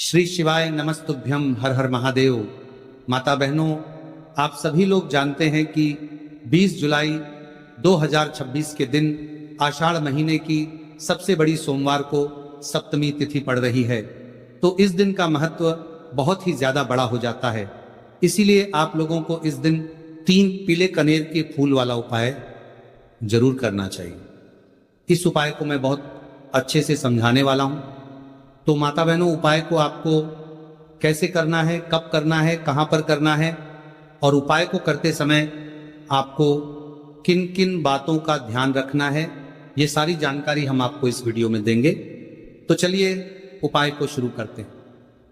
श्री शिवाय नमस्तुभ्यम हर हर महादेव। माता बहनों, आप सभी लोग जानते हैं कि 20 जुलाई 2026 के दिन आषाढ़ महीने की सबसे बड़ी सोमवार को सप्तमी तिथि पड़ रही है। तो इस दिन का महत्व बहुत ही ज्यादा बड़ा हो जाता है। इसीलिए आप लोगों को इस दिन 3 पीले कनेर के फूल वाला उपाय जरूर करना चाहिए। इस उपाय को मैं बहुत अच्छे से समझाने वाला हूं। तो माता बहनों, उपाय को आपको कैसे करना है, कब करना है, कहां पर करना है और उपाय को करते समय आपको किन किन बातों का ध्यान रखना है, ये सारी जानकारी हम आपको इस वीडियो में देंगे। तो चलिए उपाय को शुरू करते हैं।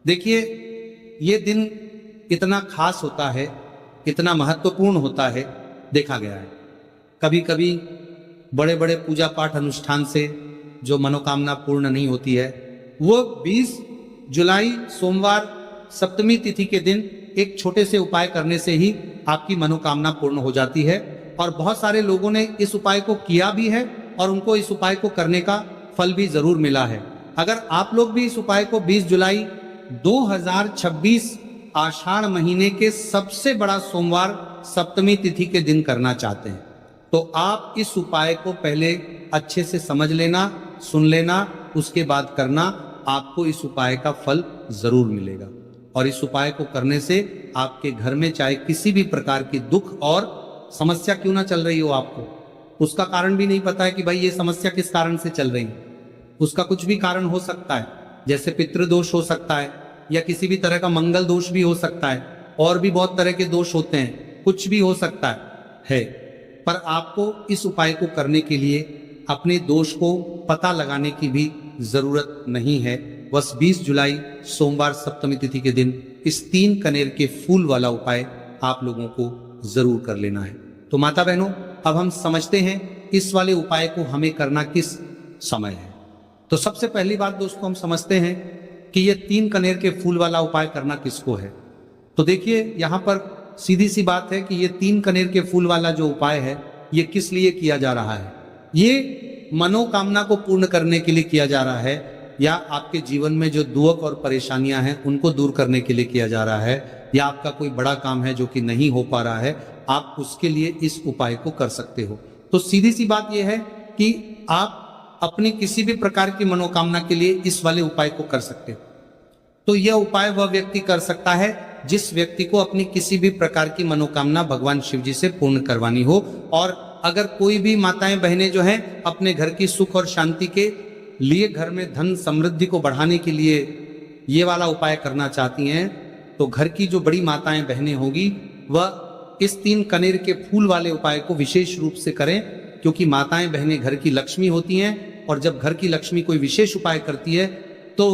देखिए, ये दिन इतना खास होता है, इतना महत्वपूर्ण होता है, देखा गया है कभी कभी बड़े बड़े पूजा पाठ अनुष्ठान से जो मनोकामना पूर्ण नहीं होती है, वो 20 जुलाई सोमवार सप्तमी तिथि के दिन एक छोटे से उपाय करने से ही आपकी मनोकामना पूर्ण हो जाती है। और बहुत सारे लोगों ने इस उपाय को किया भी है और उनको इस उपाय को करने का फल भी जरूर मिला है। अगर आप लोग भी इस उपाय को 20 जुलाई 2026 आषाढ़ महीने के सबसे बड़ा सोमवार सप्तमी तिथि के दिन करना चाहते हैं, तो आप इस उपाय को पहले अच्छे से समझ लेना, सुन लेना, उसके बाद करना। आपको इस उपाय का फल जरूर मिलेगा। और इस उपाय को करने से आपके घर में चाहे किसी भी प्रकार की दुख और समस्या क्यों ना चल रही हो, आपको उसका कारण भी नहीं पता है कि भाई ये समस्या किस कारण से चल रही है, उसका कुछ भी कारण हो सकता है। जैसे पितृदोष हो सकता है या किसी भी तरह का मंगल दोष भी हो सकता है, और भी बहुत तरह के दोष होते हैं, कुछ भी हो सकता है। पर आपको इस उपाय को करने के लिए अपने दोष को पता लगाने की भी जरूरत नहीं है। बस 20 जुलाई सोमवार सप्तमी तिथि के दिन इस 3 कनेर के फूल वाला उपाय आप लोगों को जरूर कर लेना है। तो माता बहनों, अब हम समझते हैं इस वाले उपाय को हमें करना किस समय है। तो सबसे पहली बात दोस्तों, हम समझते हैं कि ये 3 कनेर के फूल वाला उपाय करना किसको है। तो देखिए, यहाँ पर सीधी सी बात है कि ये 3 कनेर के फूल वाला जो उपाय है, ये किस लिए किया जा रहा है। ये मनोकामना को पूर्ण करने के लिए किया जा रहा है, या आपके जीवन में जो दुख और परेशानियां हैं उनको दूर करने के लिए किया जा रहा है, या आपका कोई बड़ा काम है जो कि नहीं हो पा रहा है, आप उसके लिए इस उपाय को कर सकते हो। तो सीधी सी बात यह है कि आप अपनी किसी भी प्रकार की मनोकामना के लिए इस वाले उपाय को कर सकते हो। तो यह उपाय वह व्यक्ति कर सकता है जिस व्यक्ति को अपनी किसी भी प्रकार की मनोकामना भगवान शिव जी से पूर्ण करवानी हो। और अगर कोई भी माताएं बहनें जो हैं अपने घर की सुख और शांति के लिए, घर में धन समृद्धि को बढ़ाने के लिए ये वाला उपाय करना चाहती हैं, तो घर की जो बड़ी माताएं बहनें होगी वह इस 3 कनेर के फूल वाले उपाय को विशेष रूप से करें, क्योंकि माताएं बहनें घर की लक्ष्मी होती हैं। और जब घर की लक्ष्मी कोई विशेष उपाय करती है तो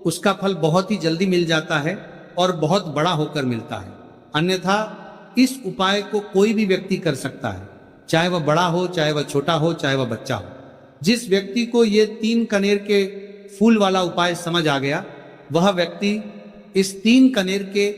उसका फल बहुत ही जल्दी मिल जाता है और बहुत बड़ा होकर मिलता है। अन्यथा इस उपाय को कोई भी व्यक्ति कर सकता है, चाहे वह बड़ा हो, चाहे वह छोटा हो, चाहे वह बच्चा हो। जिस व्यक्ति को ये 3 कनेर के फूल वाला उपाय समझ आ गया, वह व्यक्ति इस 3 कनेर के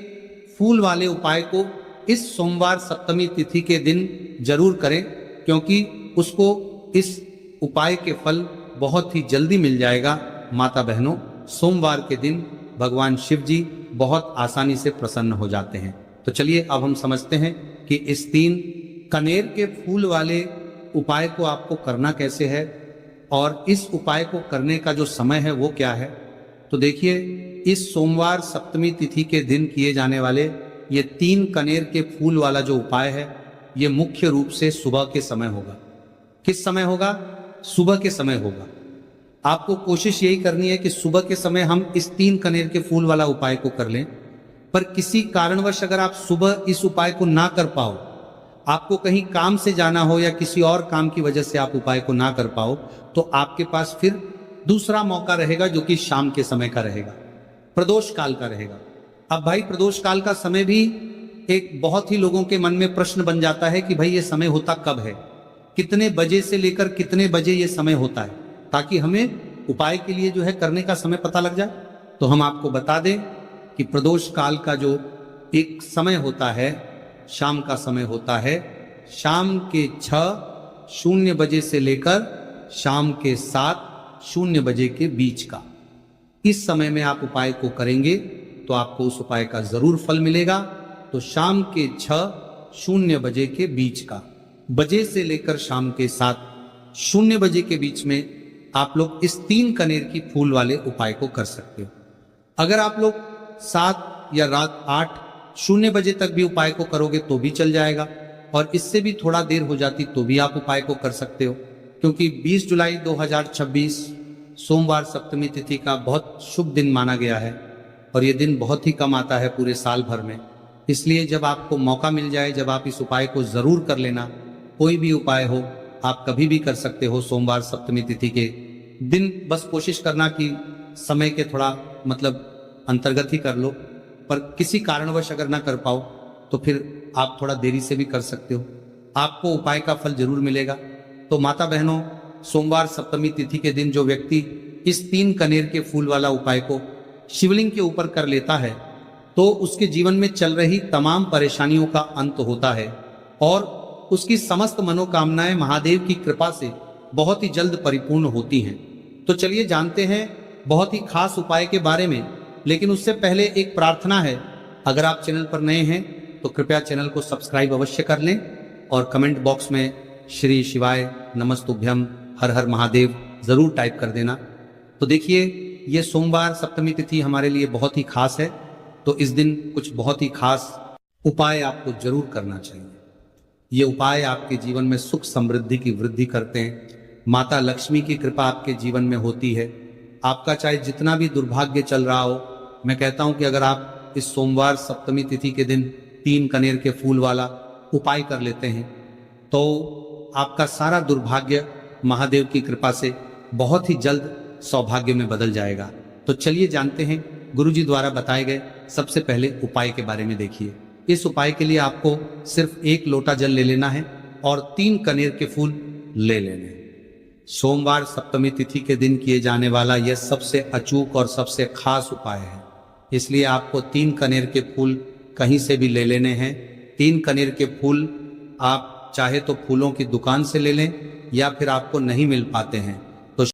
फूल वाले उपाय को इस सोमवार सप्तमी तिथि के दिन जरूर करें, क्योंकि उसको इस उपाय के फल बहुत ही जल्दी मिल जाएगा। माता बहनों, सोमवार के दिन भगवान शिव जी बहुत आसानी से प्रसन्न हो जाते हैं। तो चलिए अब हम समझते हैं कि इस 3 कनेर के फूल वाले उपाय को आपको करना कैसे है और इस उपाय को करने का जो समय है वो क्या है। तो देखिए, इस सोमवार सप्तमी तिथि के दिन किए जाने वाले ये 3 कनेर के फूल वाला जो उपाय है, ये मुख्य रूप से सुबह के समय होगा। किस समय होगा? सुबह के समय होगा। आपको कोशिश यही करनी है कि सुबह के समय हम इस 3 कनेर के फूल वाला उपाय को कर लें। पर किसी कारणवश अगर आप सुबह इस उपाय को ना कर पाओ, आपको कहीं काम से जाना हो या किसी और काम की वजह से आप उपाय को ना कर पाओ, तो आपके पास फिर दूसरा मौका रहेगा जो कि शाम के समय का रहेगा, प्रदोष काल का रहेगा। अब भाई, प्रदोष काल का समय भी एक बहुत ही लोगों के मन में प्रश्न बन जाता है कि भाई ये समय होता कब है, कितने बजे से लेकर कितने बजे ये समय होता है, ताकि हमें उपाय के लिए जो है करने का समय पता लग जाए। तो हम आपको बता दें कि प्रदोष काल का जो एक समय होता है, शाम का समय होता है, शाम के 6:00 बजे से लेकर शाम के 7:00 बजे के बीच का, इस समय में आप उपाय को करेंगे तो आपको उस उपाय का जरूर फल मिलेगा। तो शाम के 6:00 बजे के बीच का बजे से लेकर शाम के 7:00 बजे के बीच में आप लोग इस 3 कनेर की फूल वाले उपाय को कर सकते हो। अगर आप लोग 7 या रात 8:00 बजे तक भी उपाय को करोगे तो भी चल जाएगा, और इससे भी थोड़ा देर हो जाती तो भी आप उपाय को कर सकते हो, क्योंकि 20 जुलाई 2026 सोमवार सप्तमी तिथि का बहुत शुभ दिन माना गया है और ये दिन बहुत ही कम आता है पूरे साल भर में। इसलिए जब आपको मौका मिल जाए, जब आप इस उपाय को जरूर कर लेना। कोई भी उपाय हो आप कभी भी कर सकते हो सोमवार सप्तमी तिथि के दिन। बस कोशिश करना कि समय के थोड़ा अंतर्गत ही कर लो, पर किसी कारणवश अगर ना कर पाओ तो फिर आप थोड़ा देरी से भी कर सकते हो, आपको उपाय का फल जरूर मिलेगा। तो माता बहनों, सोमवार सप्तमी तिथि के दिन जो व्यक्ति इस 3 कनेर के फूल वाला उपाय को शिवलिंग के ऊपर कर लेता है तो उसके जीवन में चल रही तमाम परेशानियों का अंत होता है और उसकी समस्त मनोकामनाएं महादेव की कृपा से बहुत ही जल्द परिपूर्ण होती हैं। तो चलिए जानते हैं बहुत ही खास उपाय के बारे में, लेकिन उससे पहले एक प्रार्थना है। अगर आप चैनल पर नए हैं तो कृपया चैनल को सब्सक्राइब अवश्य कर लें और कमेंट बॉक्स में श्री शिवाय नमस्तुभ्यं हर हर महादेव जरूर टाइप कर देना। तो देखिए, ये सोमवार सप्तमी तिथि हमारे लिए बहुत ही खास है, तो इस दिन कुछ बहुत ही खास उपाय आपको जरूर करना चाहिए। ये उपाय आपके जीवन में सुख समृद्धि की वृद्धि करते हैं। माता लक्ष्मी की कृपा आपके जीवन में होती है। आपका चाहे जितना भी दुर्भाग्य चल रहा हो, मैं कहता हूं कि अगर आप इस सोमवार सप्तमी तिथि के दिन 3 कनेर के फूल वाला उपाय कर लेते हैं तो आपका सारा दुर्भाग्य महादेव की कृपा से बहुत ही जल्द सौभाग्य में बदल जाएगा। तो चलिए जानते हैं गुरुजी द्वारा बताए गए सबसे पहले उपाय के बारे में। देखिए, इस उपाय के लिए आपको सिर्फ 1 लोटा जल ले लेना है और 3 कनेर के फूल ले लेने हैं। सोमवार सप्तमी तिथि के दिन किए जाने वाला यह सबसे अचूक और सबसे खास उपाय है, इसलिए आपको 3 कनेर के फूल कहीं से भी ले लेने हैं। 3 कनेर के फूल आप चाहे तो फूलों की दुकान से ले लें या फिर आपको नहीं मिल पाते हैं